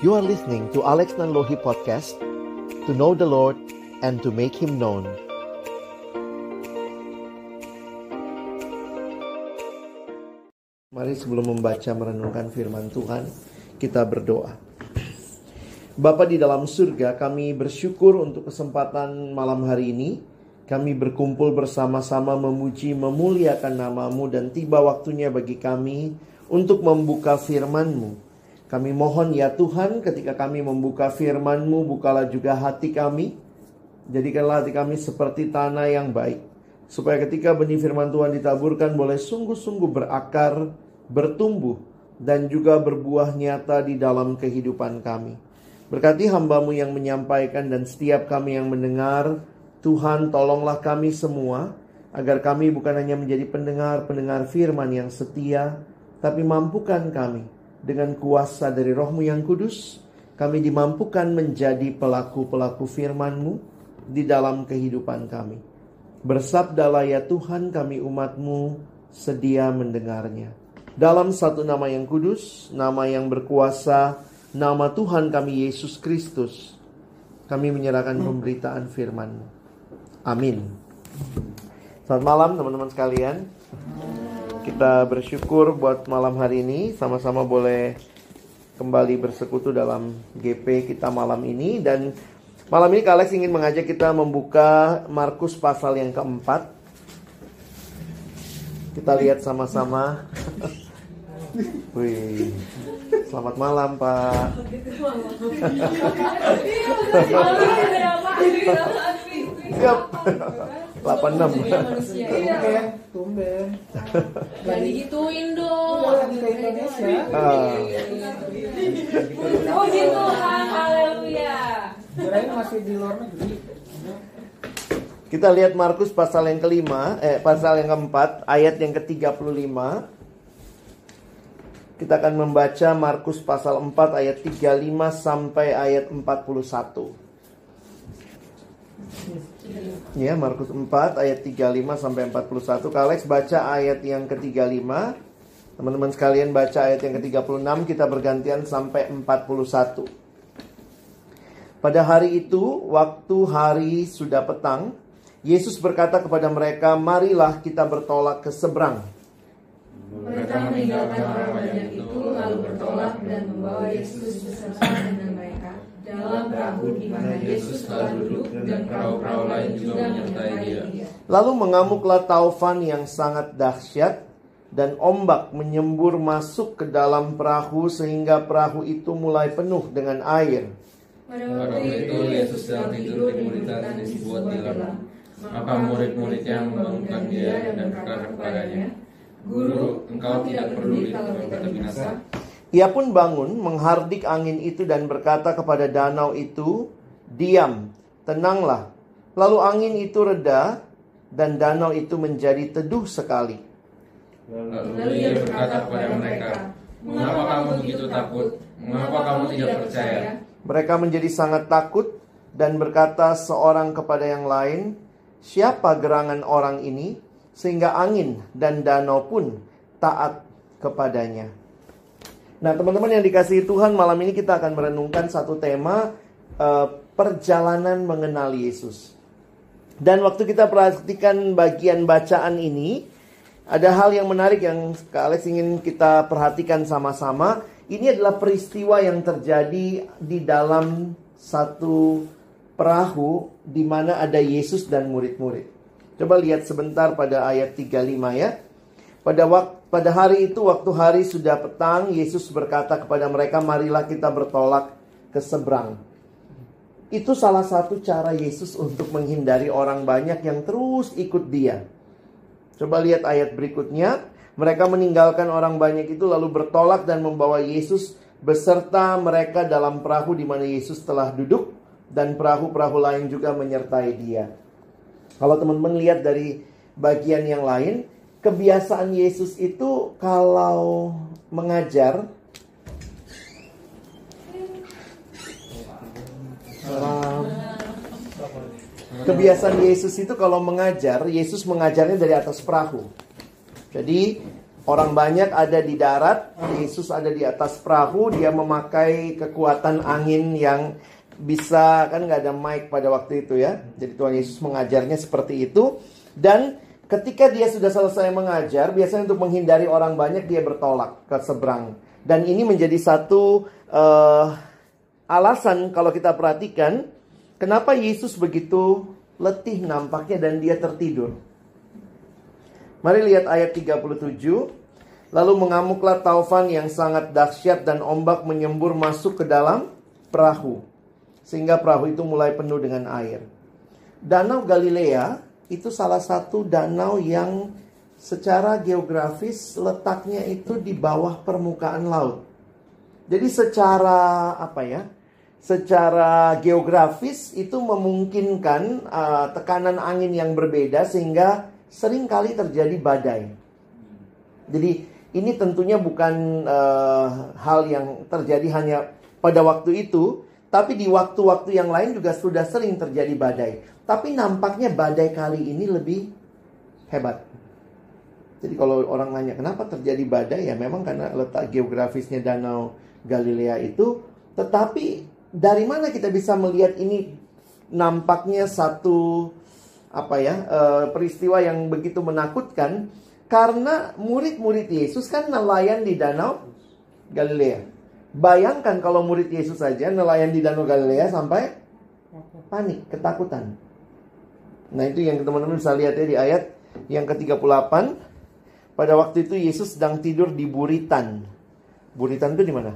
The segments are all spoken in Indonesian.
You are listening to Alex Nanlohi Podcast, to know the Lord and to make Him known. Mari sebelum membaca merenungkan firman Tuhan, kita berdoa. Bapa di dalam surga, kami bersyukur untuk kesempatan malam hari ini. Kami berkumpul bersama-sama memuji, memuliakan nama-Mu, dan tiba waktunya bagi kami untuk membuka firman-Mu. Kami mohon ya Tuhan, ketika kami membuka firman-Mu, bukalah juga hati kami. Jadikanlah hati kami seperti tanah yang baik, supaya ketika benih firman Tuhan ditaburkan boleh sungguh-sungguh berakar, bertumbuh, dan juga berbuah nyata di dalam kehidupan kami. Berkati hamba-Mu yang menyampaikan dan setiap kami yang mendengar. Tuhan, tolonglah kami semua, agar kami bukan hanya menjadi pendengar-pendengar firman yang setia, tapi mampukan kami dengan kuasa dari Roh-Mu yang kudus, kami dimampukan menjadi pelaku-pelaku firman-Mu di dalam kehidupan kami. Bersabdalah ya Tuhan, kami umat-Mu sedia mendengarnya. Dalam satu nama yang kudus, nama yang berkuasa, nama Tuhan kami Yesus Kristus, kami menyerahkan pemberitaan firman-Mu. Amin. Selamat malam teman-teman sekalian. Kita bersyukur buat malam hari ini, sama-sama boleh kembali bersekutu dalam GP kita malam ini. Dan malam ini Kak Alex ingin mengajak kita membuka Markus pasal yang keempat. Kita lihat sama-sama. Wih, selamat malam Pak. Siap. 86. Tumben. Gak digituin dong. Lagi ke Indonesia. Puji Tuhan, haleluya. Kirain masih di luar negeri. Kita lihat Markus pasal yang pasal yang keempat, ayat yang ke-35. Kita akan membaca Markus pasal 4 ayat 35 sampai ayat 41. Ya, Markus 4 ayat 35 sampai 41. Kak Alex baca ayat yang ke-35. Teman-teman sekalian baca ayat yang ke-36. Kita bergantian sampai 41. Pada hari itu, waktu hari sudah petang, Yesus berkata kepada mereka, "Marilah kita bertolak ke seberang." Mereka meninggalkan orang banyak itu, lalu bertolak dan membawa Yesus beserta dengan mereka dalam perahu di mana Yesus telah duduk, dan perahu-perahu lain juga menyertai Dia. Lalu mengamuklah taufan yang sangat dahsyat, dan ombak menyembur masuk ke dalam perahu sehingga perahu itu mulai penuh dengan air. Pada waktu itu Yesus sedang tidur di murid-muridnya di sebuah tilam. Maka murid-muridnya membangunkan Dia dan berkata kepadanya, "Guru, engkau tidak peduli kalau kita binasa?" Ia pun bangun, menghardik angin itu dan berkata kepada danau itu, "Diam, tenanglah." Lalu angin itu reda dan danau itu menjadi teduh sekali. Lalu Ia berkata kepada mereka, "Mengapa kamu begitu takut? Mengapa kamu tidak percaya?" Mereka menjadi sangat takut dan berkata seorang kepada yang lain, "Siapa gerangan orang ini sehingga angin dan danau pun taat kepadanya?" Nah teman-teman yang dikasihi Tuhan, malam ini kita akan merenungkan satu tema, perjalanan mengenal Yesus. Dan waktu kita perhatikan bagian bacaan ini, ada hal yang menarik yang Kak Alex ingin kita perhatikan sama-sama. Ini adalah peristiwa yang terjadi di dalam satu perahu di mana ada Yesus dan murid-murid. Coba lihat sebentar pada ayat 35 ya. Pada hari itu, waktu hari sudah petang, Yesus berkata kepada mereka, "Marilah kita bertolak ke seberang." Itu salah satu cara Yesus untuk menghindari orang banyak yang terus ikut Dia. Coba lihat ayat berikutnya. Mereka meninggalkan orang banyak itu lalu bertolak dan membawa Yesus beserta mereka dalam perahu di mana Yesus telah duduk, dan perahu-perahu lain juga menyertai Dia. Kalau teman-teman lihat dari bagian yang lain, kebiasaan Yesus itu kalau mengajar, kebiasaan Yesus itu kalau mengajar, Yesus mengajarnya dari atas perahu. Jadi Orang banyak ada di darat, Yesus ada di atas perahu, dia memakai kekuatan angin yang bisa, kan nggak ada mic pada waktu itu ya. Jadi Tuhan Yesus mengajarnya seperti itu. Dan ketika dia sudah selesai mengajar, biasanya untuk menghindari orang banyak dia bertolak ke seberang. Dan ini menjadi satu alasan kalau kita perhatikan kenapa Yesus begitu letih nampaknya dan dia tertidur. Mari lihat ayat 37. Lalu mengamuklah taufan yang sangat dahsyat dan ombak menyembur masuk ke dalam perahu, sehingga perahu itu mulai penuh dengan air. Danau Galilea itu salah satu danau yang secara geografis letaknya itu di bawah permukaan laut. Jadi secara secara geografis itu memungkinkan tekanan angin yang berbeda sehingga sering kali terjadi badai. Jadi ini tentunya bukan hal yang terjadi hanya pada waktu itu, tapi di waktu-waktu yang lain juga sudah sering terjadi badai. Tapi nampaknya badai kali ini lebih hebat. Jadi kalau orang nanya kenapa terjadi badai, ya memang karena letak geografisnya Danau Galilea itu. Tetapi dari mana kita bisa melihat ini nampaknya satu peristiwa yang begitu menakutkan? Karena murid-murid Yesus kan nelayan di Danau Galilea. Bayangkan kalau murid Yesus saja nelayan di Danau Galilea sampai panik, ketakutan. Nah itu yang teman-teman bisa lihat ya di ayat yang ke-38. Pada waktu itu Yesus sedang tidur di buritan. Buritan itu di mana?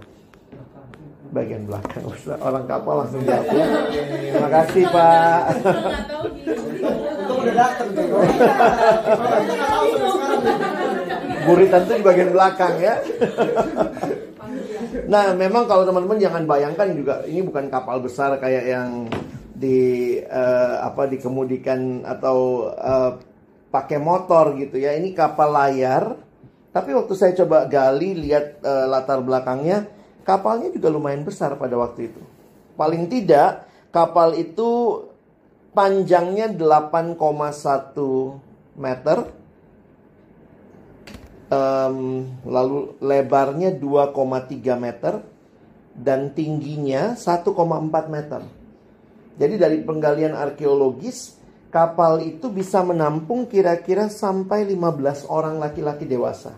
Bagian belakang. Orang kapal langsung jawab ya. Terima kasih Pak. Buritan itu di bagian belakang ya. Nah memang kalau teman-teman jangan bayangkan juga ini bukan kapal besar kayak yang dikemudikan atau pakai motor gitu ya. Ini kapal layar. Tapi waktu saya coba gali lihat latar belakangnya, kapalnya juga lumayan besar pada waktu itu. Paling tidak kapal itu panjangnya 8,1 meter, lalu lebarnya 2,3 meter, dan tingginya 1,4 meter. Jadi dari penggalian arkeologis, kapal itu bisa menampung kira-kira sampai 15 orang laki-laki dewasa.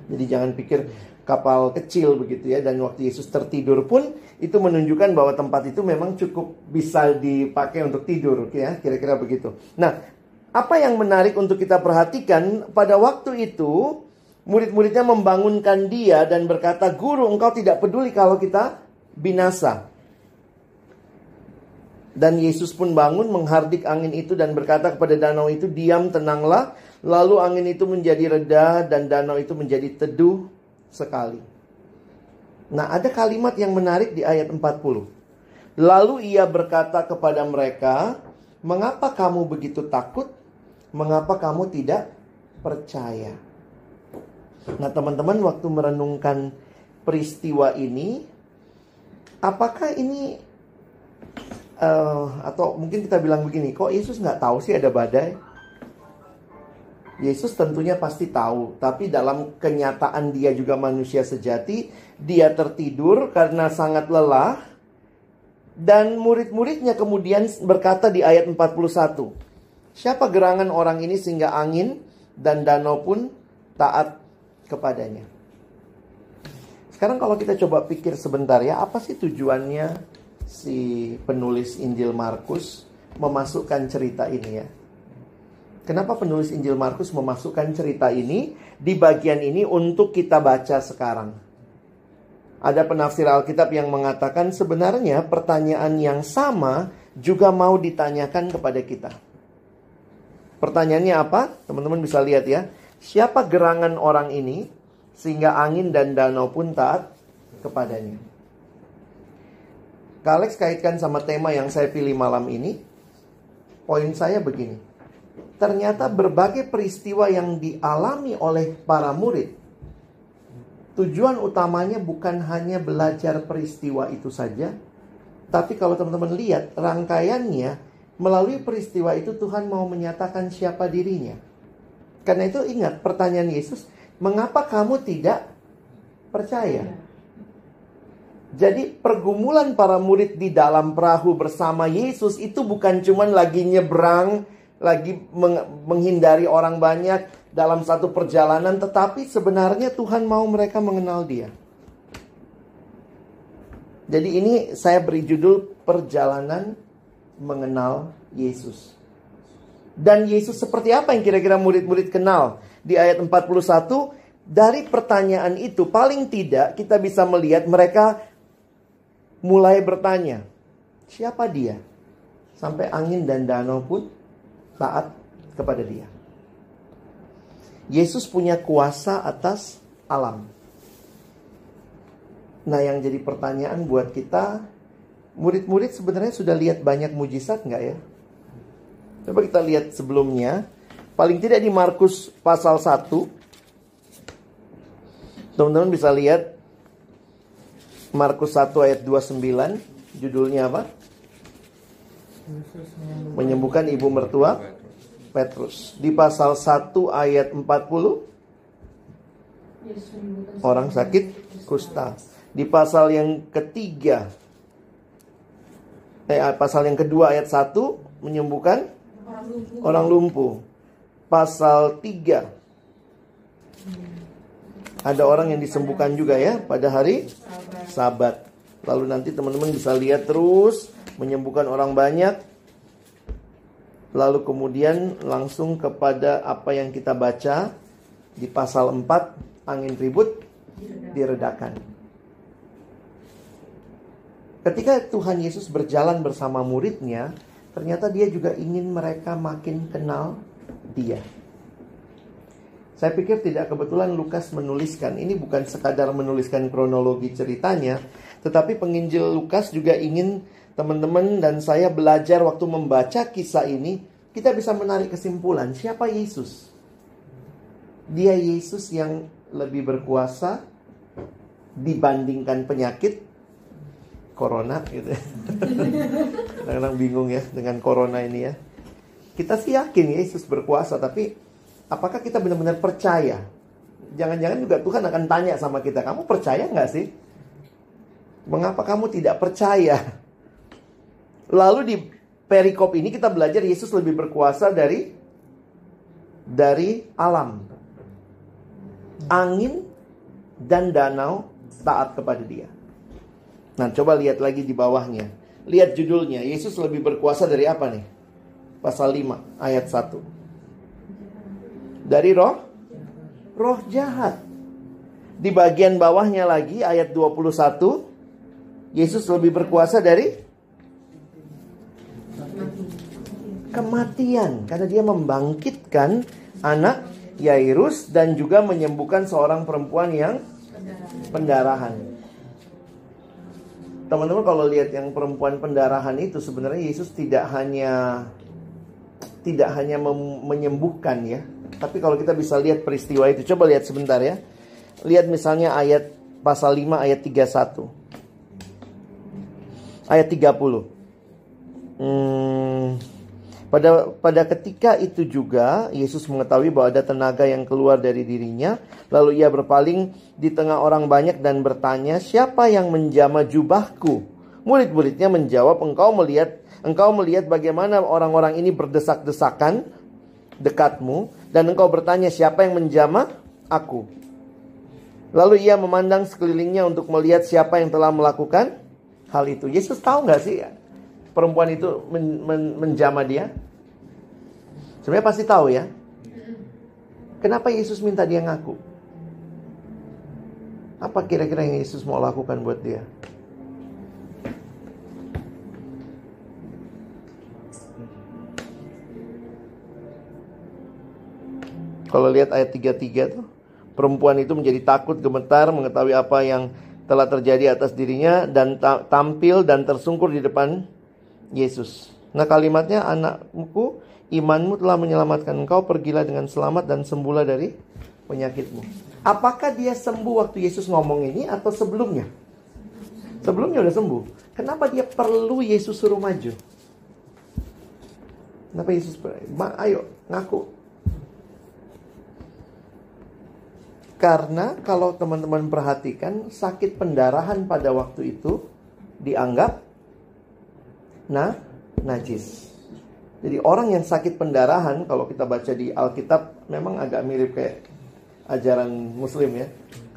Jadi jangan pikir kapal kecil begitu ya. Dan waktu Yesus tertidur pun itu menunjukkan bahwa tempat itu memang cukup bisa dipakai untuk tidur ya, kira-kira begitu. Nah, apa yang menarik untuk kita perhatikan pada waktu itu, murid-muridnya membangunkan dia dan berkata, "Guru, engkau tidak peduli kalau kita binasa." Dan Yesus pun bangun, menghardik angin itu dan berkata kepada danau itu, "Diam, tenanglah." Lalu angin itu menjadi reda dan danau itu menjadi teduh sekali. Nah, ada kalimat yang menarik di ayat 40. Lalu ia berkata kepada mereka, "Mengapa kamu begitu takut? Mengapa kamu tidak percaya?" Nah, teman-teman, waktu merenungkan peristiwa ini, apakah ini atau mungkin kita bilang begini, kok Yesus nggak tahu sih ada badai? Yesus tentunya pasti tahu, tapi dalam kenyataan dia juga manusia sejati, dia tertidur karena sangat lelah. Dan murid-muridnya kemudian berkata di ayat 41, "Siapa gerangan orang ini sehingga angin dan danau pun taat kepadanya?" Sekarang kalau kita coba pikir sebentar ya, apa sih tujuannya si penulis Injil Markus memasukkan cerita ini ya? Kenapa penulis Injil Markus memasukkan cerita ini di bagian ini untuk kita baca sekarang? Ada penafsir Alkitab yang mengatakan sebenarnya pertanyaan yang sama juga mau ditanyakan kepada kita. Pertanyaannya apa? Teman-teman bisa lihat ya. Siapa gerangan orang ini sehingga angin dan danau pun taat kepadanya? Kak Alex kaitkan sama tema yang saya pilih malam ini. Poin saya begini. Ternyata berbagai peristiwa yang dialami oleh para murid, tujuan utamanya bukan hanya belajar peristiwa itu saja. Tapi kalau teman-teman lihat rangkaiannya, melalui peristiwa itu Tuhan mau menyatakan siapa dirinya. Karena itu ingat pertanyaan Yesus, mengapa kamu tidak percaya? Jadi pergumulan para murid di dalam perahu bersama Yesus itu bukan cuman lagi nyebrang, lagi menghindari orang banyak dalam satu perjalanan, tetapi sebenarnya Tuhan mau mereka mengenal Dia. Jadi ini saya beri judul perjalanan mengenal Yesus. Dan Yesus seperti apa yang kira-kira murid-murid kenal? Di ayat 41, dari pertanyaan itu paling tidak kita bisa melihat mereka mulai bertanya, siapa Dia? Sampai angin dan danau pun taat kepada Dia. Yesus punya kuasa atas alam. Nah, yang jadi pertanyaan buat kita, murid-murid sebenarnya sudah lihat banyak mujizat nggak ya? Coba kita lihat sebelumnya. Paling tidak di Markus pasal 1. Teman-teman bisa lihat Markus 1 ayat 29. Judulnya apa? Menyembuhkan ibu mertua Petrus. Di pasal 1 ayat 40, orang sakit kusta. Di pasal yang ketiga, pasal yang kedua ayat 1, menyembuhkan orang lumpuh. Pasal 3, ada orang yang disembuhkan juga ya pada hari Sabat. Lalu nanti teman-teman bisa lihat terus menyembuhkan orang banyak. Lalu kemudian langsung kepada apa yang kita baca di pasal 4, angin ribut diredakan. Ketika Tuhan Yesus berjalan bersama muridnya, ternyata Dia juga ingin mereka makin kenal Dia. Saya pikir tidak kebetulan Lukas menuliskan, ini bukan sekadar menuliskan kronologi ceritanya, tetapi penginjil Lukas juga ingin teman-teman dan saya belajar waktu membaca kisah ini, kita bisa menarik kesimpulan, siapa Yesus? Dia Yesus yang lebih berkuasa dibandingkan penyakit corona gitu. Kadang-kadang bingung ya dengan corona ini ya. Kita sih yakin Yesus berkuasa, tapi apakah kita benar-benar percaya? Jangan-jangan juga Tuhan akan tanya sama kita, kamu percaya nggak sih? Mengapa kamu tidak percaya? Lalu di perikop ini kita belajar Yesus lebih berkuasa dari alam. Angin dan danau taat kepada Dia. Nah, coba lihat lagi di bawahnya. Lihat judulnya, Yesus lebih berkuasa dari apa nih? Pasal 5 ayat 1. Dari roh jahat. Di bagian bawahnya lagi ayat 21, Yesus lebih berkuasa dari kematian, karena Dia membangkitkan anak Yairus dan juga menyembuhkan seorang perempuan yang pendarahan. Teman-teman kalau lihat yang perempuan pendarahan itu, sebenarnya Yesus tidak hanya menyembuhkan ya, tapi kalau kita bisa lihat peristiwa itu, coba lihat sebentar ya. Lihat misalnya ayat pasal 5 ayat 31. Ayat 30. Pada ketika itu juga Yesus mengetahui bahwa ada tenaga yang keluar dari dirinya. Lalu Ia berpaling di tengah orang banyak dan bertanya, siapa yang menjamah jubahku? Murid-muridnya menjawab, engkau melihat bagaimana orang-orang ini berdesak-desakan dekatmu, dan engkau bertanya, siapa yang menjamah aku? Lalu Ia memandang sekelilingnya untuk melihat siapa yang telah melakukan hal itu. Yesus tahu gak sih perempuan itu menjamah Dia? Sebenarnya pasti tahu ya. Kenapa Yesus minta dia ngaku? Apa kira-kira yang Yesus mau lakukan buat dia? Kalau lihat ayat 33 tuh, perempuan itu menjadi takut, gemetar, mengetahui apa yang telah terjadi atas dirinya, dan tampil dan tersungkur di depan Yesus. Nah, kalimatnya, anakku, imanmu telah menyelamatkan engkau, pergilah dengan selamat dan sembuhlah dari penyakitmu. Apakah dia sembuh waktu Yesus ngomong ini atau sebelumnya? Sebelumnya udah sembuh. Kenapa dia perlu Yesus suruh maju? Kenapa Yesus ayo ngaku? Karena kalau teman-teman perhatikan, sakit pendarahan pada waktu itu dianggap najis. Jadi orang yang sakit pendarahan, kalau kita baca di Alkitab, memang agak mirip kayak ajaran Muslim ya.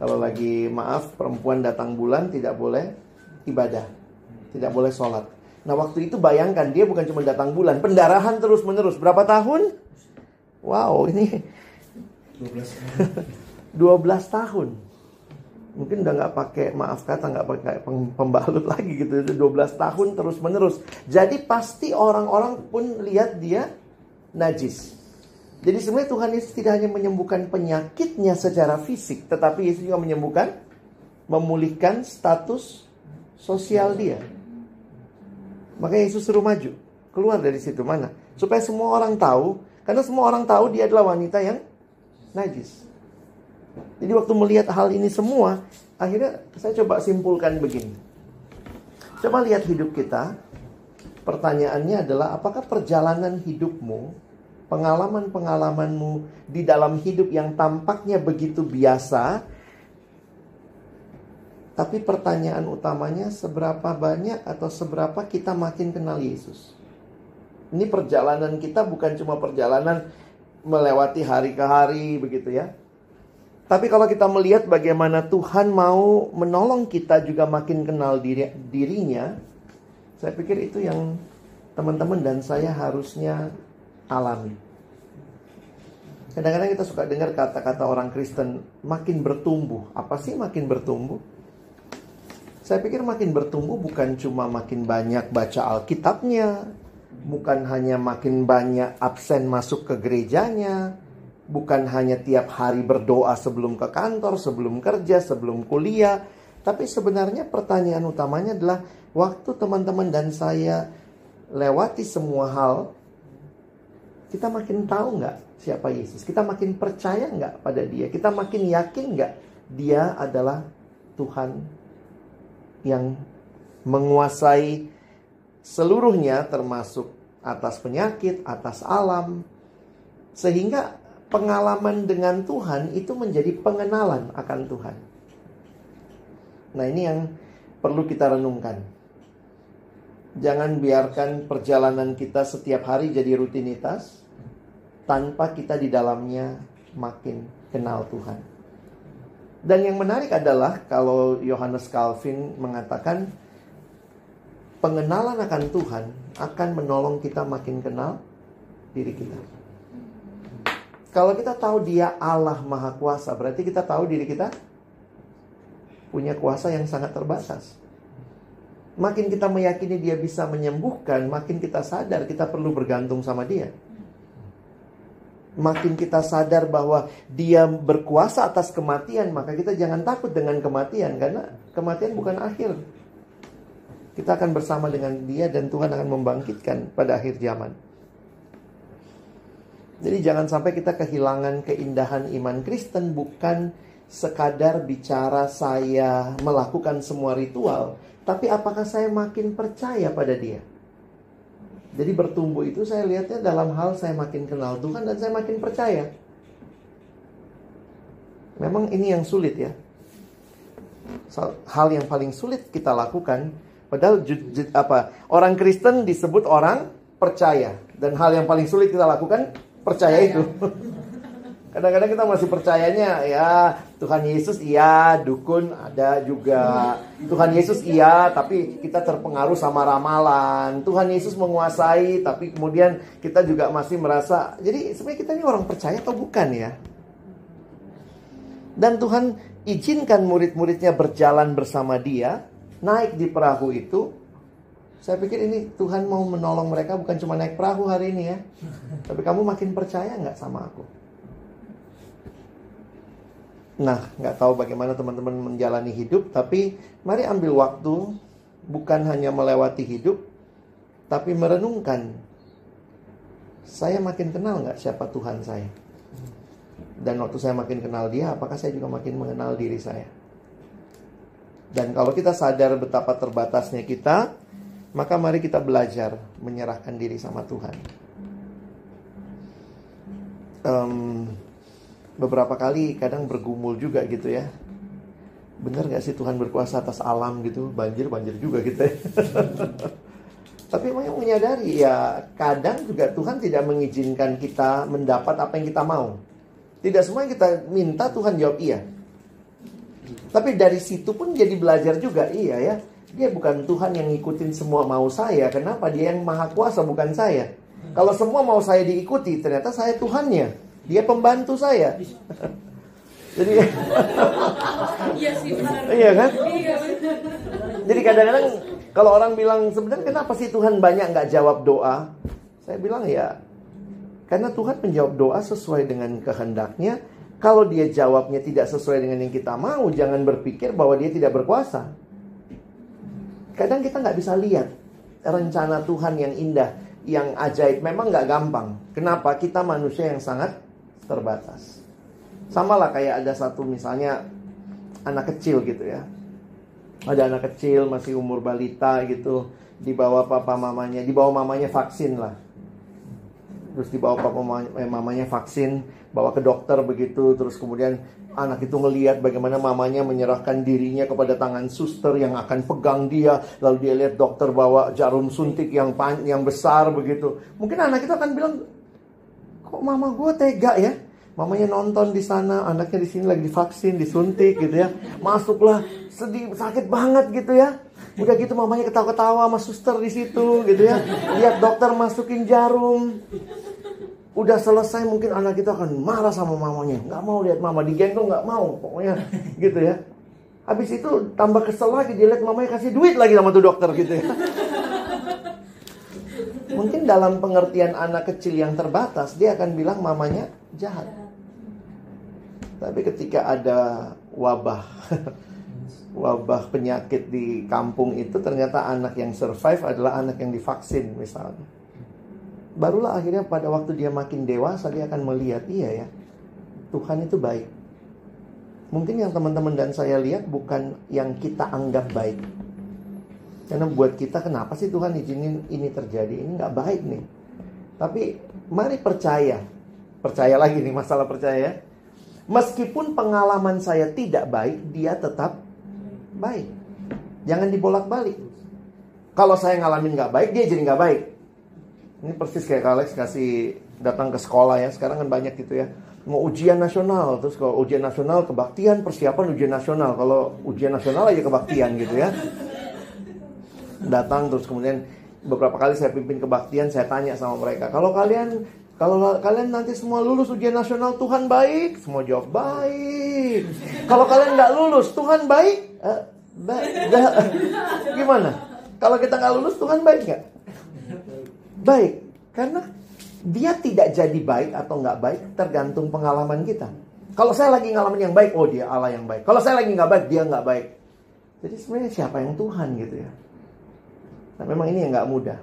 Kalau lagi perempuan datang bulan tidak boleh ibadah, tidak boleh sholat. Nah waktu itu bayangkan, dia bukan cuma datang bulan, pendarahan terus menerus. Berapa tahun? Wow, ini 12 tahun. Mungkin udah gak pakai, nggak pakai pembalut lagi gitu. 12 tahun terus menerus. Jadi pasti orang-orang pun lihat dia najis. Jadi sebenarnya Tuhan Yesus tidak hanya menyembuhkan penyakitnya secara fisik, tetapi Yesus juga memulihkan status sosial dia. Makanya Yesus suruh maju, keluar dari situ. Mana? Supaya semua orang tahu, karena semua orang tahu dia adalah wanita yang najis. Jadi waktu melihat hal ini semua, akhirnya saya coba simpulkan begini. Coba lihat hidup kita. Pertanyaannya adalah, apakah perjalanan hidupmu, pengalaman-pengalamanmu di dalam hidup yang tampaknya begitu biasa, tapi pertanyaan utamanya, seberapa banyak atau seberapa kita makin kenal Yesus? Ini perjalanan kita bukan cuma perjalanan melewati hari ke hari begitu ya. Tapi kalau kita melihat bagaimana Tuhan mau menolong kita juga makin kenal dirinya, saya pikir itu yang teman-teman dan saya harusnya alami. Kadang-kadang kita suka dengar kata-kata orang Kristen, makin bertumbuh. Apa sih makin bertumbuh? Saya pikir makin bertumbuh bukan cuma makin banyak baca Alkitabnya, bukan hanya makin banyak absen masuk ke gerejanya, bukan hanya tiap hari berdoa sebelum ke kantor, sebelum kerja, sebelum kuliah. Tapi sebenarnya pertanyaan utamanya adalah, waktu teman-teman dan saya lewati semua hal, kita makin tahu nggak siapa Yesus? Kita makin percaya nggak pada dia? Kita makin yakin nggak dia adalah Tuhan yang menguasai seluruhnya, termasuk atas penyakit, atas alam. Sehingga pengalaman dengan Tuhan itu menjadi pengenalan akan Tuhan. Nah ini yang perlu kita renungkan. Jangan biarkan perjalanan kita setiap hari jadi rutinitas tanpa kita di dalamnya makin kenal Tuhan. Dan yang menarik adalah kalau Yohanes Calvin mengatakan pengenalan akan Tuhan akan menolong kita makin kenal diri kita. Kalau kita tahu dia Allah Maha Kuasa, berarti kita tahu diri kita punya kuasa yang sangat terbatas. Makin kita meyakini dia bisa menyembuhkan, makin kita sadar kita perlu bergantung sama dia. Makin kita sadar bahwa dia berkuasa atas kematian, maka kita jangan takut dengan kematian, karena kematian bukan akhir. Kita akan bersama dengan dia dan Tuhan akan membangkitkan pada akhir zaman. Jadi jangan sampai kita kehilangan keindahan iman Kristen bukan sekadar bicara saya melakukan semua ritual, tapi apakah saya makin percaya pada dia? Jadi bertumbuh itu saya lihatnya dalam hal saya makin kenal Tuhan dan saya makin percaya. Memang ini yang sulit ya. Hal yang paling sulit kita lakukan. Padahal orang Kristen disebut orang percaya. Dan hal yang paling sulit kita lakukan, percaya itu. Kadang-kadang kita masih percayanya ya Tuhan Yesus iya, dukun ada juga. Tuhan Yesus iya, tapi kita terpengaruh sama ramalan. Tuhan Yesus menguasai, tapi kemudian kita juga masih merasa, jadi sebenarnya kita ini orang percaya atau bukan ya? Dan Tuhan izinkan murid-muridnya berjalan bersama dia, naik di perahu itu. Saya pikir ini Tuhan mau menolong mereka bukan cuma naik perahu hari ini ya, tapi kamu makin percaya nggak sama aku? Nah, nggak tahu bagaimana teman-teman menjalani hidup, tapi mari ambil waktu, bukan hanya melewati hidup, tapi merenungkan, saya makin kenal nggak siapa Tuhan saya? Dan waktu saya makin kenal dia, apakah saya juga makin mengenal diri saya? Dan kalau kita sadar betapa terbatasnya kita, maka mari kita belajar menyerahkan diri sama Tuhan. beberapa kali kadang bergumul juga gitu ya. Bener gak sih Tuhan berkuasa atas alam gitu? Banjir juga gitu ya. Tapi memang menyadari ya, kadang juga Tuhan tidak mengizinkan kita mendapat apa yang kita mau. Tidak semua yang kita minta Tuhan jawab iya. Tapi dari situ pun jadi belajar juga, iya ya. Dia bukan Tuhan yang ngikutin semua mau saya. Kenapa? Dia yang maha kuasa, bukan saya. Kalau semua mau saya diikuti, ternyata saya Tuhannya. Dia pembantu saya. Jadi Iya sih benar. iya kan? Iya benar. Jadi kadang-kadang kalau orang bilang, sebenarnya kenapa sih Tuhan banyak nggak jawab doa? Saya bilang ya, karena Tuhan menjawab doa sesuai dengan kehendaknya. Kalau dia jawabnya tidak sesuai dengan yang kita mau, jangan berpikir bahwa dia tidak berkuasa. Kadang kita nggak bisa lihat rencana Tuhan yang indah, yang ajaib. Memang nggak gampang. Kenapa? Kita manusia yang sangat terbatas. Sama lah kayak ada satu misalnya anak kecil gitu ya. Ada anak kecil masih umur balita gitu, dibawa papa mamanya, dibawa mamanya vaksin lah. Terus dibawa papa mamanya vaksin, bawa ke dokter begitu. Terus kemudian anak itu ngelihat bagaimana mamanya menyerahkan dirinya kepada tangan suster yang akan pegang dia. Lalu dia lihat dokter bawa jarum suntik yang besar begitu. Mungkin anak itu akan bilang, kok mama gue tega ya? Mamanya nonton di sana, anaknya di sini lagi divaksin, disuntik gitu ya. Masuklah, sedih, sakit banget gitu ya. Udah gitu mamanya ketawa-ketawa sama suster di situ gitu ya. Lihat dokter masukin jarum. Udah selesai mungkin anak itu akan marah sama mamanya. Nggak mau lihat mama digendong, nggak mau pokoknya gitu ya. Habis itu tambah kesel lagi, dia lihat mamanya kasih duit lagi sama tuh dokter gitu ya. Mungkin dalam pengertian anak kecil yang terbatas, dia akan bilang mamanya jahat. Tapi ketika ada wabah penyakit di kampung itu, ternyata anak yang survive adalah anak yang divaksin misalnya. Barulah akhirnya pada waktu dia makin dewasa, dia akan melihat, iya ya, Tuhan itu baik. Mungkin yang teman-teman dan saya lihat bukan yang kita anggap baik. Karena buat kita, kenapa sih Tuhan izinin ini terjadi? Ini gak baik nih. Tapi mari percaya. Percaya lagi nih, masalah percaya. Meskipun pengalaman saya tidak baik, dia tetap baik. Jangan dibolak-balik. Kalau saya ngalamin gak baik, dia jadi gak baik. Ini persis kayak Alex kasih datang ke sekolah ya. Sekarang kan banyak gitu ya. Mau ujian nasional. Terus kalau ujian nasional, kebaktian, persiapan ujian nasional. Kalau ujian nasional aja kebaktian gitu ya. Datang terus kemudian beberapa kali saya pimpin kebaktian, saya tanya sama mereka, kalau kalian nanti semua lulus ujian nasional, Tuhan baik? Semua jawab baik. Kalau kalian nggak lulus, Tuhan baik? Gimana? Kalau kita nggak lulus, Tuhan baik nggak? Baik, karena dia tidak jadi baik atau nggak baik tergantung pengalaman kita. Kalau saya lagi ngalamin yang baik, oh dia Allah yang baik. Kalau saya lagi nggak baik, dia nggak baik. Jadi sebenarnya siapa yang Tuhan gitu ya? Nah, memang ini yang gak mudah.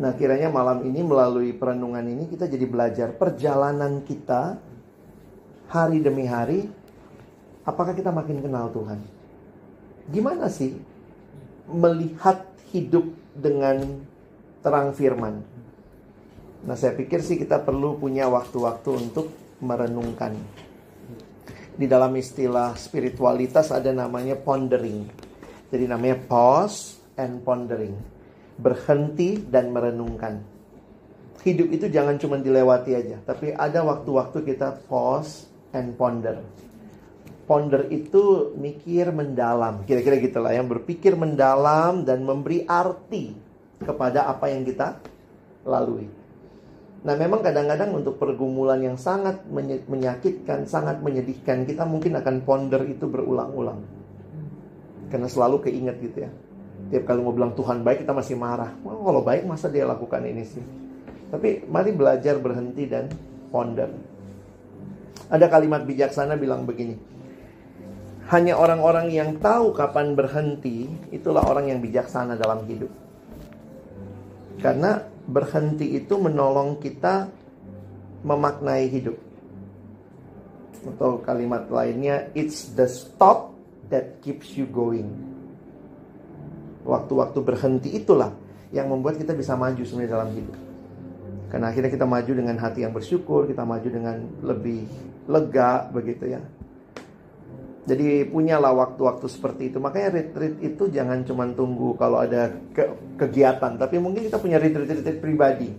Nah, kiranya malam ini melalui perenungan ini kita jadi belajar perjalanan kita hari demi hari. Apakah kita makin kenal Tuhan? Gimana sih melihat hidup dengan terang firman? Nah, saya pikir sih kita perlu punya waktu-waktu untuk merenungkan. Di dalam istilah spiritualitas ada namanya pondering. Jadi namanya pause and pondering. Berhenti dan merenungkan. Hidup itu jangan cuma dilewati aja, tapi ada waktu-waktu kita pause and ponder. Ponder itu mikir mendalam, kira-kira gitulah, yang berpikir mendalam dan memberi arti kepada apa yang kita lalui. Nah, memang kadang-kadang untuk pergumulan yang sangat menyakitkan, sangat menyedihkan, kita mungkin akan ponder itu berulang-ulang. Karena selalu keinget gitu ya. Tiap kali mau bilang Tuhan baik, kita masih marah. Wah, kalau baik masa dia lakukan ini sih? Tapi mari belajar berhenti dan ponder. Ada kalimat bijaksana bilang begini, hanya orang-orang yang tahu kapan berhenti, itulah orang yang bijaksana dalam hidup. Karena berhenti itu menolong kita memaknai hidup. Atau kalimat lainnya, it's the stop that keeps you going. Waktu-waktu berhenti itulah yang membuat kita bisa maju sebenarnya dalam hidup. Karena akhirnya kita maju dengan hati yang bersyukur, kita maju dengan lebih lega begitu ya. Jadi punyalah waktu-waktu seperti itu. Makanya retreat itu jangan cuma tunggu kalau ada kegiatan, tapi mungkin kita punya retreat pribadi.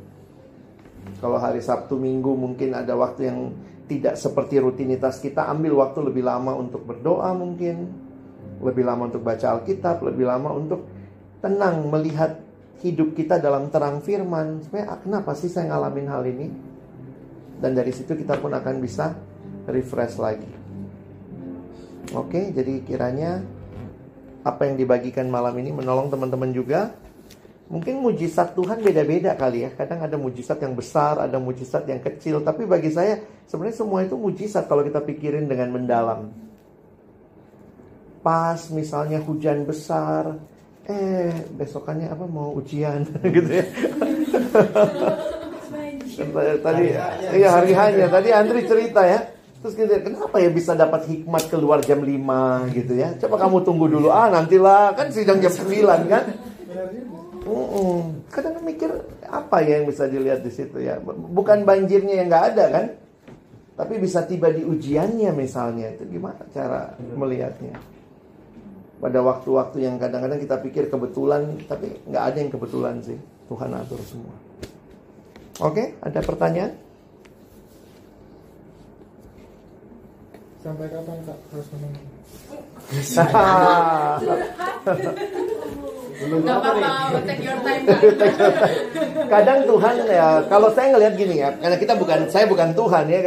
Kalau hari Sabtu Minggu mungkin ada waktu yang tidak seperti rutinitas kita, ambil waktu lebih lama untuk berdoa mungkin, lebih lama untuk baca Alkitab, lebih lama untuk tenang melihat hidup kita dalam terang firman. Sebenarnya kenapa sih saya ngalamin hal ini? Dan dari situ kita pun akan bisa refresh lagi. Oke, jadi kiranya apa yang dibagikan malam ini menolong teman-teman juga. Mungkin mujizat Tuhan beda-beda kali ya. Kadang ada mujizat yang besar, ada mujizat yang kecil. Tapi bagi saya sebenarnya semua itu mujizat kalau kita pikirin dengan mendalam. Pas misalnya hujan besar, besokannya mau ujian gitu ya. Tadi iya hari hanya tadi Andri cerita ya. Terus gitu, kenapa ya bisa dapat hikmat keluar jam 5 gitu ya. Coba kamu tunggu dulu, nantilah kan sidang jam 9 kan. Kadang mikir apa ya yang bisa dilihat di situ ya. Bukan banjirnya yang nggak ada kan, tapi bisa tiba di ujiannya misalnya. Itu gimana cara melihatnya? Pada waktu-waktu yang kadang-kadang kita pikir kebetulan, tapi nggak ada yang kebetulan sih. Tuhan atur semua. Oke, ada pertanyaan? Sampai kapan Kak harus menunggu? Gak apa-apa, take your time. Kadang Tuhan ya, kalau saya ngelihat gini ya, karena saya bukan Tuhan ya,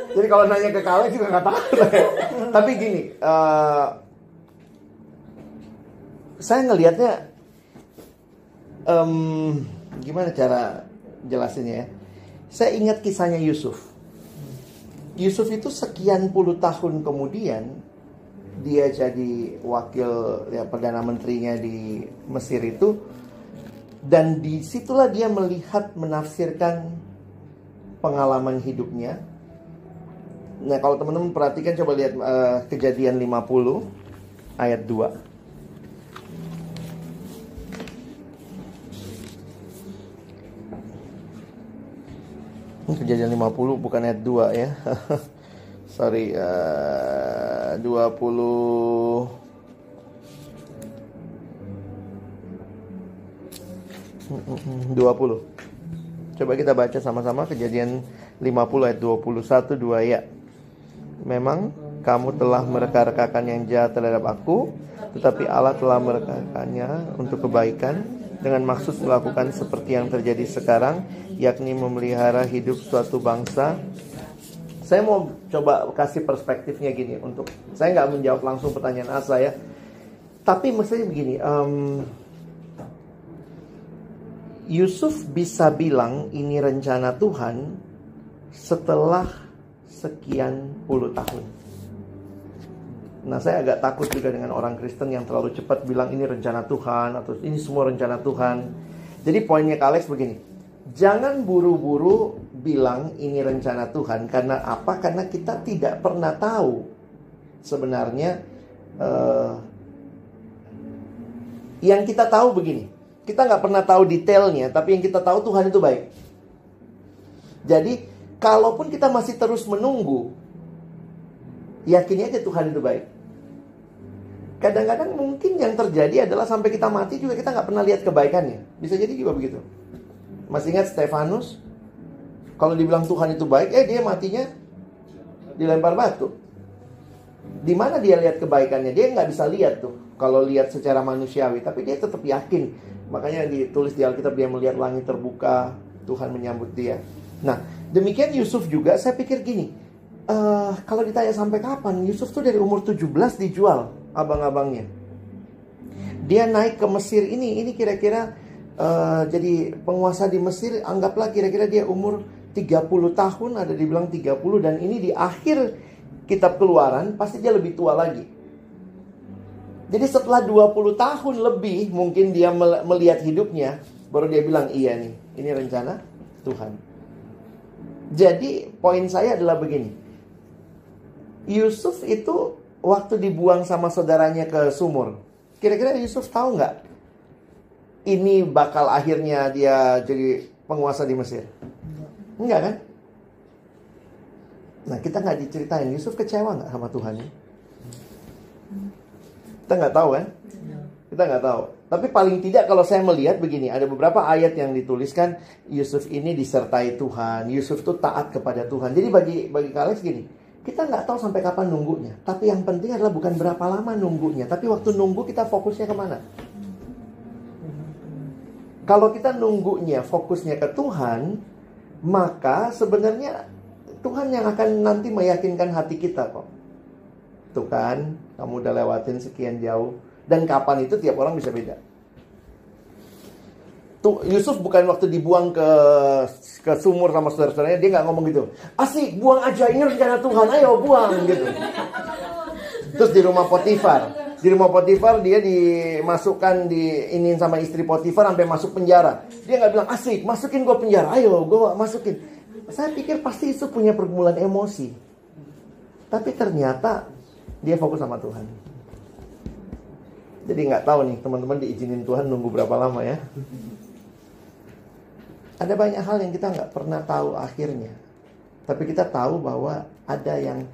jadi kalau nanya ke kalian juga nggak tahu. Tapi gini, saya ngelihatnya, gimana cara jelasinnya ya? Saya ingat kisahnya Yusuf. Yusuf itu sekian puluh tahun kemudian dia jadi wakil ya, perdana menterinya di Mesir itu, dan disitulah dia melihat menafsirkan pengalaman hidupnya. Nah kalau teman-teman perhatikan, coba lihat Kejadian 50 ayat 2. Kejadian 50 bukan ayat 2 ya. Sorry, 20. Coba kita baca sama-sama Kejadian 50 ayat 21 2 ya. Memang kamu telah mereka-rekakan yang jahat terhadap aku, tetapi Allah telah mereka-rekakannya untuk kebaikan, dengan maksud melakukan seperti yang terjadi sekarang, yakni memelihara hidup suatu bangsa. Saya mau coba kasih perspektifnya gini, untuk saya nggak menjawab langsung pertanyaan Asa ya, tapi maksudnya begini, Yusuf bisa bilang ini rencana Tuhan setelah sekian puluh tahun. Nah saya agak takut juga dengan orang Kristen yang terlalu cepat bilang ini rencana Tuhan, atau ini semua rencana Tuhan. Jadi poinnya Kak Alex begini, jangan buru-buru bilang ini rencana Tuhan. Karena apa? Karena kita tidak pernah tahu sebenarnya. Yang kita tahu begini, kita nggak pernah tahu detailnya, tapi yang kita tahu Tuhan itu baik. Jadi kalaupun kita masih terus menunggu, yakini aja Tuhan itu baik. Kadang-kadang mungkin yang terjadi adalah sampai kita mati juga kita nggak pernah lihat kebaikannya. Bisa jadi juga begitu. Masih ingat Stefanus? Kalau dibilang Tuhan itu baik, dia matinya dilempar batu. Di mana dia lihat kebaikannya? Dia nggak bisa lihat tuh. Kalau lihat secara manusiawi, tapi dia tetap yakin. Makanya ditulis di Alkitab, dia melihat langit terbuka, Tuhan menyambut dia. Nah, demikian Yusuf juga. Saya pikir gini, kalau ditanya sampai kapan, Yusuf tuh dari umur 17 dijual abang-abangnya. Dia naik ke Mesir ini kira-kira jadi penguasa di Mesir. Anggaplah kira-kira dia umur 30 tahun, ada dibilang 30, dan ini di akhir kitab Keluaran pasti dia lebih tua lagi. Jadi setelah 20 tahun lebih mungkin dia melihat hidupnya, baru dia bilang iya nih, ini rencana Tuhan. Jadi poin saya adalah begini, Yusuf itu waktu dibuang sama saudaranya ke sumur, kira-kira Yusuf tahu nggak ini bakal akhirnya dia jadi penguasa di Mesir? Enggak kan? Nah, kita nggak diceritain Yusuf kecewa nggak sama Tuhan? Kita nggak tahu kan? Kita nggak tahu. Tapi paling tidak kalau saya melihat begini, ada beberapa ayat yang dituliskan Yusuf ini disertai Tuhan. Yusuf tuh taat kepada Tuhan. Jadi bagi Alex gini, kita nggak tahu sampai kapan nunggunya. Tapi yang penting adalah bukan berapa lama nunggunya, tapi waktu nunggu kita fokusnya kemana? Kalau kita nunggunya fokusnya ke Tuhan, maka sebenarnya Tuhan yang akan nanti meyakinkan hati kita kok. Tuh kan, kamu udah lewatin sekian jauh. Dan kapan itu tiap orang bisa beda. Tuh, Yusuf bukan waktu dibuang ke sumur sama saudara-saudaranya, dia nggak ngomong gitu. Asik, buang aja, ini rencana Tuhan, ayo buang gitu. Terus di rumah Potifar dia dimasukkan diinin sama istri Potifar sampai masuk penjara. Dia nggak bilang asik, masukin gue penjara, ayo gue masukin. Saya pikir pasti Yusuf punya pergumulan emosi. Tapi ternyata dia fokus sama Tuhan. Jadi nggak tahu nih teman-teman diizinin Tuhan nunggu berapa lama ya. Ada banyak hal yang kita nggak pernah tahu akhirnya. Tapi kita tahu bahwa ada yang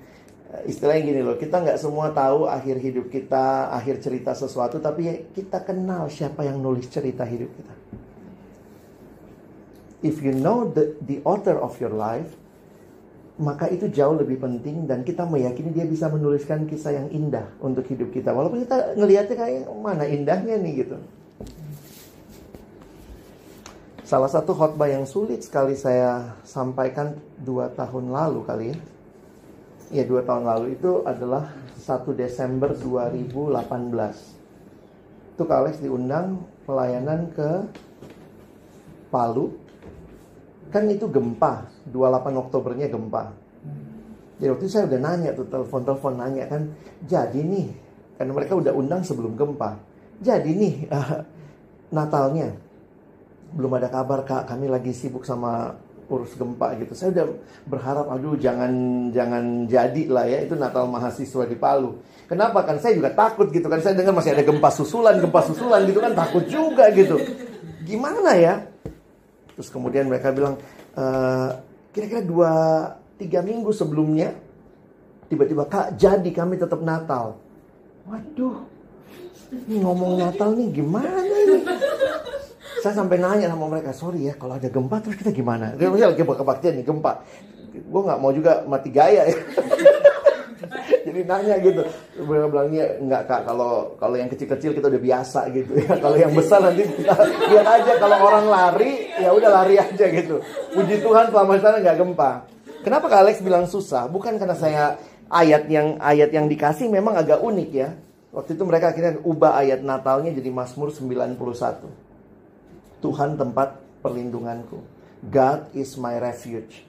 istilahnya gini loh, kita nggak semua tahu akhir hidup kita, akhir cerita sesuatu, tapi kita kenal siapa yang nulis cerita hidup kita. If you know the author of your life, maka itu jauh lebih penting dan kita meyakini dia bisa menuliskan kisah yang indah untuk hidup kita. Walaupun kita ngelihatnya kayak mana indahnya nih gitu. Salah satu khotbah yang sulit sekali saya sampaikan 2 tahun lalu kali ya. Ya 2 tahun lalu itu adalah 1 Desember 2018. Itu Kak Alex diundang pelayanan ke Palu. Kan itu gempa, 28 Oktobernya gempa. Jadi waktu itu saya udah nanya tuh, telepon nanya kan, jadi nih, karena mereka udah undang sebelum gempa. Jadi nih, Natalnya, belum ada kabar Kak, kami lagi sibuk sama urus gempa gitu. Saya udah berharap, aduh jangan jadi lah ya, itu Natal mahasiswa di Palu. Kenapa? Kan saya juga takut gitu kan, saya dengar masih ada gempa susulan gitu kan, takut juga gitu. Gimana ya? Terus kemudian mereka bilang, kira-kira 2-3 minggu sebelumnya, tiba-tiba Kak, jadi kami tetap Natal. Waduh, ini ngomong Natal nih gimana ini? Saya sampai nanya sama mereka, sorry ya, kalau ada gempa terus kita gimana? Misalnya lagi kebaktian nih, gempa. Gue gak mau juga mati gaya ya. Jadi nanya gitu. Mereka bilangnya, enggak Kak, kalau yang kecil-kecil kita udah biasa gitu ya. Kalau yang besar nanti kita lihat aja, kalau orang lari, ya udah lari aja gitu. Puji Tuhan selama sana nggak gempa. Kenapa Kak Alex bilang susah? Bukan karena saya ayat yang dikasih memang agak unik ya. Waktu itu mereka akhirnya ubah ayat Natalnya jadi Mazmur 91. Tuhan tempat perlindunganku. God is my refuge.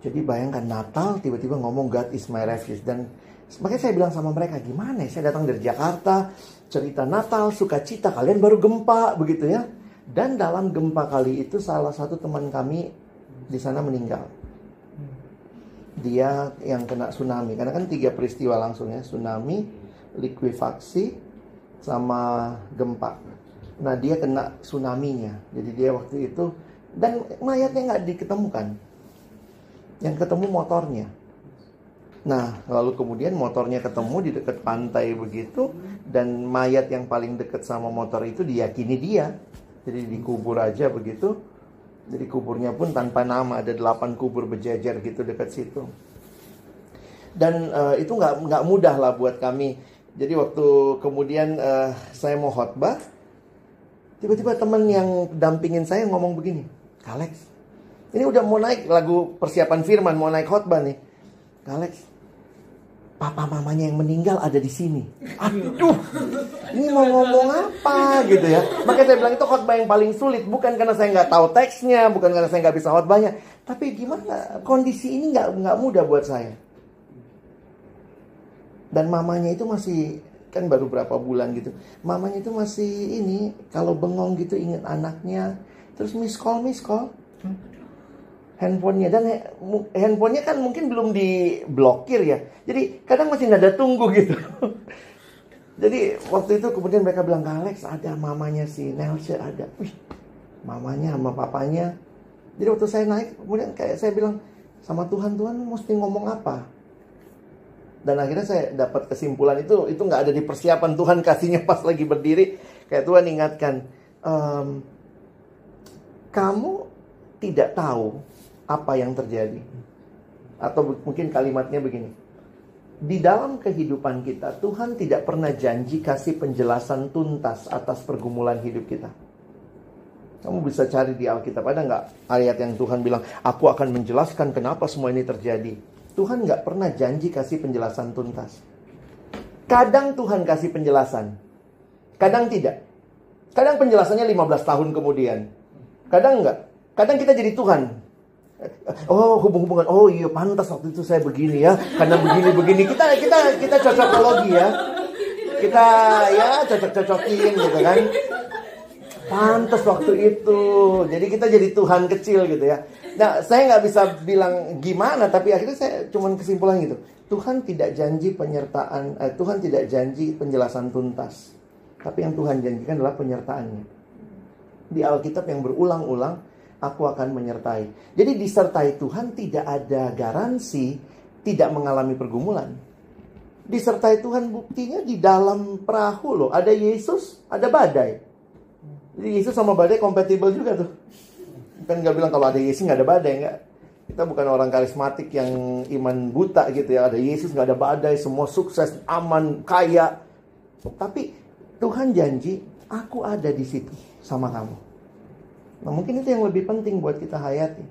Jadi bayangkan Natal tiba-tiba ngomong God is my refuge. Dan makanya saya bilang sama mereka, gimana ya, saya datang dari Jakarta, cerita Natal, sukacita, kalian baru gempa begitu ya. Dan dalam gempa kali itu salah satu teman kami di sana meninggal. Dia yang kena tsunami, karena kan 3 peristiwa langsung ya, tsunami, likuifaksi, sama gempa. Nah dia kena tsunami-nya. Jadi dia waktu itu, dan mayatnya nggak diketemukan. Yang ketemu motornya. Nah, lalu kemudian motornya ketemu di dekat pantai begitu. Dan mayat yang paling dekat sama motor itu diyakini dia. Jadi dikubur aja begitu. Jadi kuburnya pun tanpa nama. Ada 8 kubur berjajar gitu dekat situ. Dan itu nggak mudah lah buat kami. Jadi waktu kemudian saya mau khotbah, tiba-tiba teman yang dampingin saya ngomong begini, Alex, ini udah mau naik lagu persiapan firman, mau naik khotbah nih. Alex, papa mamanya yang meninggal ada di sini. Aduh, ini mau ngomong apa gitu ya. Makanya saya bilang itu khotbah yang paling sulit. Bukan karena saya nggak tahu teksnya, bukan karena saya nggak bisa khotbahnya. Tapi gimana, kondisi ini nggak mudah buat saya. Dan mamanya itu masih, kan baru berapa bulan gitu. Mamanya itu masih ini, kalau bengong gitu ingat anaknya. Terus miss call. Handphonenya, dan handphonenya kan mungkin belum diblokir ya. Jadi kadang masih nada tunggu gitu. Jadi waktu itu kemudian mereka bilang, Kak Alex ada mamanya si Nelsha ada. Wih, mamanya sama papanya. Jadi waktu saya naik, kemudian kayak saya bilang sama Tuhan, Tuhan mesti ngomong apa? Dan akhirnya saya dapat kesimpulan itu nggak ada di persiapan, Tuhan kasihnya pas lagi berdiri. Kayak Tuhan ingatkan, kamu tidak tahu apa yang terjadi. Atau mungkin kalimatnya begini, di dalam kehidupan kita, Tuhan tidak pernah janji kasih penjelasan tuntas atas pergumulan hidup kita. Kamu bisa cari di Alkitab, ada nggak ayat yang Tuhan bilang, aku akan menjelaskan kenapa semua ini terjadi. Tuhan nggak pernah janji kasih penjelasan tuntas. Kadang Tuhan kasih penjelasan, kadang tidak. Kadang penjelasannya 15 tahun kemudian, kadang nggak. Kadang kita jadi Tuhan. Oh, hubungan. Oh iya, pantas waktu itu saya begini ya, karena begini. Kita cocokologi ya. Kita ya cocok-cocokin gitu kan. Pantas waktu itu. Jadi kita jadi Tuhan kecil gitu ya. Nah, saya nggak bisa bilang gimana, tapi akhirnya saya cuman kesimpulan gitu. Tuhan tidak janji penyertaan, Tuhan tidak janji penjelasan tuntas. Tapi yang Tuhan janjikan adalah penyertaannya. Di Alkitab yang berulang-ulang, aku akan menyertai. Jadi disertai Tuhan tidak ada garansi tidak mengalami pergumulan. Disertai Tuhan buktinya di dalam perahu loh. Ada Yesus, ada badai. Jadi Yesus sama badai kompatibel juga tuh. Kan gak bilang kalau ada Yesus gak ada badai, enggak. Kita bukan orang karismatik yang iman buta gitu ya. Ada Yesus gak ada badai, semua sukses, aman, kaya. Tapi Tuhan janji, aku ada di situ sama kamu. Nah mungkin itu yang lebih penting buat kita hayati.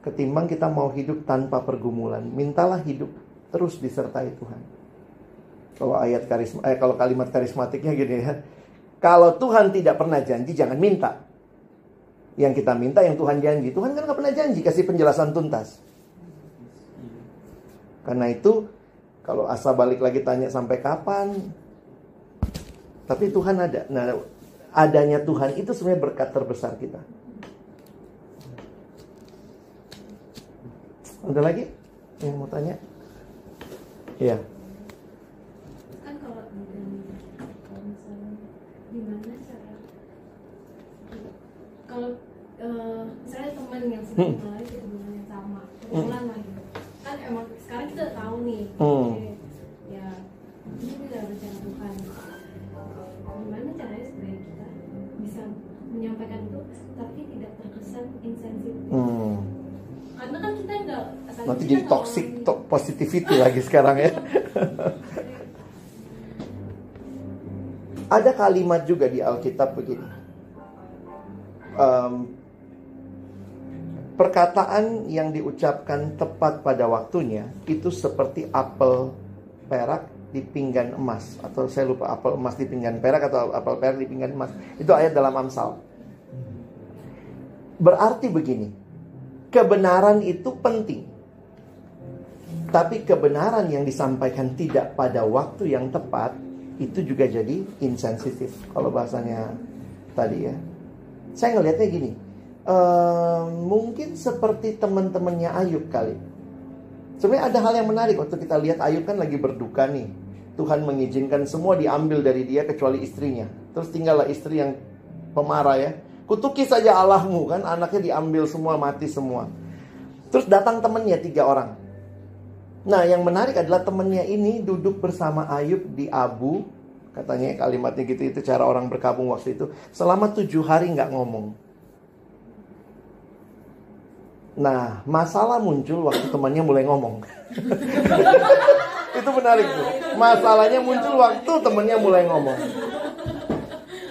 Ketimbang kita mau hidup tanpa pergumulan, mintalah hidup terus disertai Tuhan. Kalau kalimat karismatiknya gini ya, kalau Tuhan tidak pernah janji, jangan minta. Yang kita minta yang Tuhan janji. Tuhan kan gak pernah janji kasih penjelasan tuntas. Karena itu, kalau Asa balik lagi tanya sampai kapan, tapi Tuhan ada. Nah, adanya Tuhan itu sebenarnya berkat terbesar kita. Ada lagi yang mau tanya? Iya. Kan kalau misalnya gimana cara kalau misalnya teman yang sedang mengalami kehidupan yang sama, kebetulan lah gitu. Kan emang sekarang kita udah tahu nih, ya ini tidak rencana Tuhan. Gimana caranya supaya kita bisa menyampaikan itu tapi tidak terkesan insensitif? Karena kan kita enggak nanti jadi toxic positivity lagi sekarang ya. Ada kalimat juga di Alkitab begini, perkataan yang diucapkan tepat pada waktunya itu seperti apel perak di pinggan emas. Atau saya lupa, apel emas di pinggan perak atau apel perak di pinggan emas. Itu ayat dalam Amsal. Berarti begini, kebenaran itu penting, tapi kebenaran yang disampaikan tidak pada waktu yang tepat itu juga jadi insensitif. Kalau bahasanya tadi ya, saya ngelihatnya gini, mungkin seperti teman-temannya Ayub kali. Sebenarnya ada hal yang menarik waktu kita lihat Ayub kan lagi berduka nih. Tuhan mengizinkan semua diambil dari dia kecuali istrinya. Terus tinggallah istri yang pemarah ya. Kutuki saja Allahmu, kan anaknya diambil semua, mati semua. Terus datang temannya 3 orang. Nah yang menarik adalah temannya ini duduk bersama Ayub di abu. Katanya kalimatnya gitu, itu cara orang berkabung waktu itu. Selama 7 hari gak ngomong. Nah masalah muncul waktu temannya mulai ngomong. Itu menarik tuh. Masalahnya muncul waktu temannya mulai ngomong.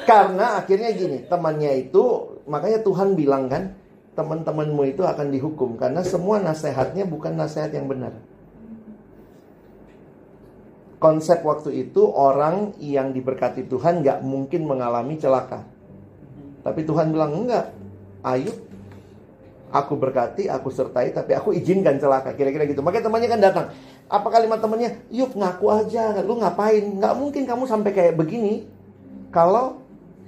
Karena akhirnya gini, temannya itu, makanya Tuhan bilang kan, teman-temanmu itu akan dihukum. Karena semua nasihatnya bukan nasihat yang benar. Konsep waktu itu, orang yang diberkati Tuhan gak mungkin mengalami celaka. Tapi Tuhan bilang, enggak, Ayub, aku berkati, aku sertai, tapi aku izinkan celaka. Kira-kira gitu. Makanya temannya kan datang. Apa kalimat temannya? Yuk ngaku aja, lu ngapain? Gak mungkin kamu sampai kayak begini kalau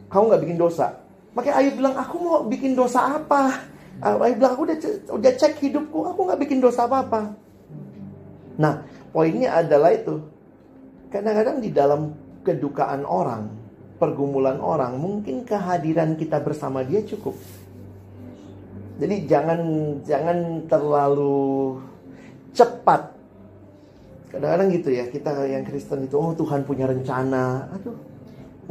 kamu gak bikin dosa. Makanya Ayub bilang, aku mau bikin dosa apa? Ayub bilang, aku udah cek hidupku, aku gak bikin dosa apa-apa. Nah, poinnya adalah itu. Kadang-kadang di dalam kedukaan orang, pergumulan orang, mungkin kehadiran kita bersama dia cukup. Jadi jangan terlalu cepat. Kadang-kadang gitu ya, kita yang Kristen itu, oh Tuhan punya rencana. Aduh,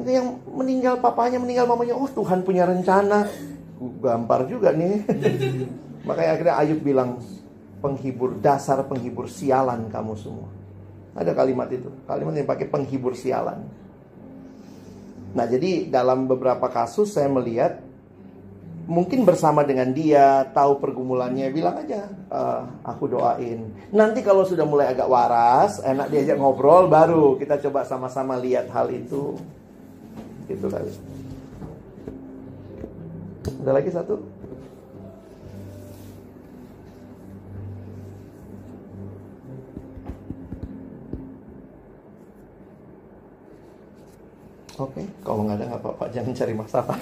itu yang meninggal papanya, meninggal mamanya, oh Tuhan punya rencana. Gampar juga nih. Makanya akhirnya Ayub bilang, dasar penghibur sialan kamu semua. Ada kalimat itu, kalimat yang pakai penghibur sialan. Nah, jadi dalam beberapa kasus saya melihat, mungkin bersama dengan dia, tahu pergumulannya, bilang aja, aku doain. Nanti kalau sudah mulai agak waras, enak diajak ngobrol, baru kita coba sama-sama lihat hal itu. Gitu kali. Ada lagi satu? Oke, kalau nggak ada nggak apa-apa, jangan cari masalah.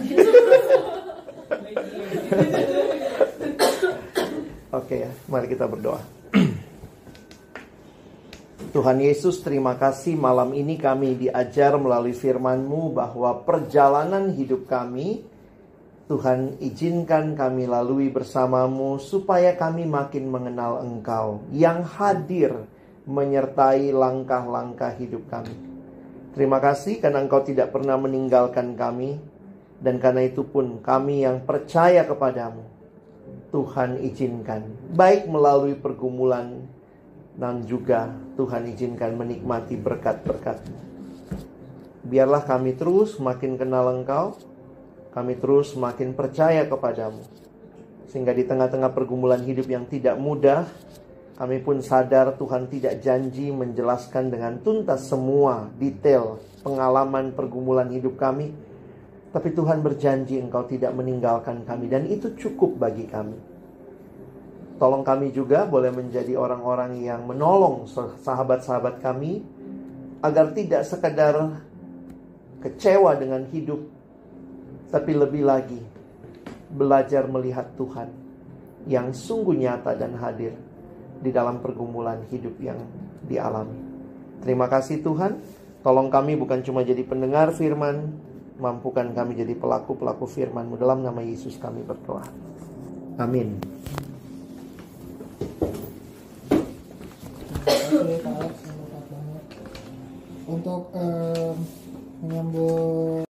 Oke ya, mari kita berdoa. Tuhan Yesus, terima kasih malam ini kami diajar melalui firman-Mu bahwa perjalanan hidup kami, Tuhan izinkan kami lalui bersama-Mu supaya kami makin mengenal Engkau yang hadir menyertai langkah-langkah hidup kami. Terima kasih karena Engkau tidak pernah meninggalkan kami, dan karena itu pun kami yang percaya kepadamu, Tuhan izinkan, baik melalui pergumulan, dan juga Tuhan izinkan menikmati berkat-berkat-Mu. Biarlah kami terus makin kenal Engkau, kami terus makin percaya kepadamu, sehingga di tengah-tengah pergumulan hidup yang tidak mudah, kami pun sadar Tuhan tidak janji menjelaskan dengan tuntas semua detail pengalaman pergumulan hidup kami. Tapi Tuhan berjanji Engkau tidak meninggalkan kami, dan itu cukup bagi kami. Tolong kami juga boleh menjadi orang-orang yang menolong sahabat-sahabat kami, agar tidak sekadar kecewa dengan hidup, tapi lebih lagi belajar melihat Tuhan yang sungguh nyata dan hadir di dalam pergumulan hidup yang dialami. Terima kasih Tuhan. Tolong kami bukan cuma jadi pendengar firman, mampukan kami jadi pelaku-pelaku firman-Mu. Dalam nama Yesus kami berdoa. Amin. Oke, Pak Alex, untuk menyambut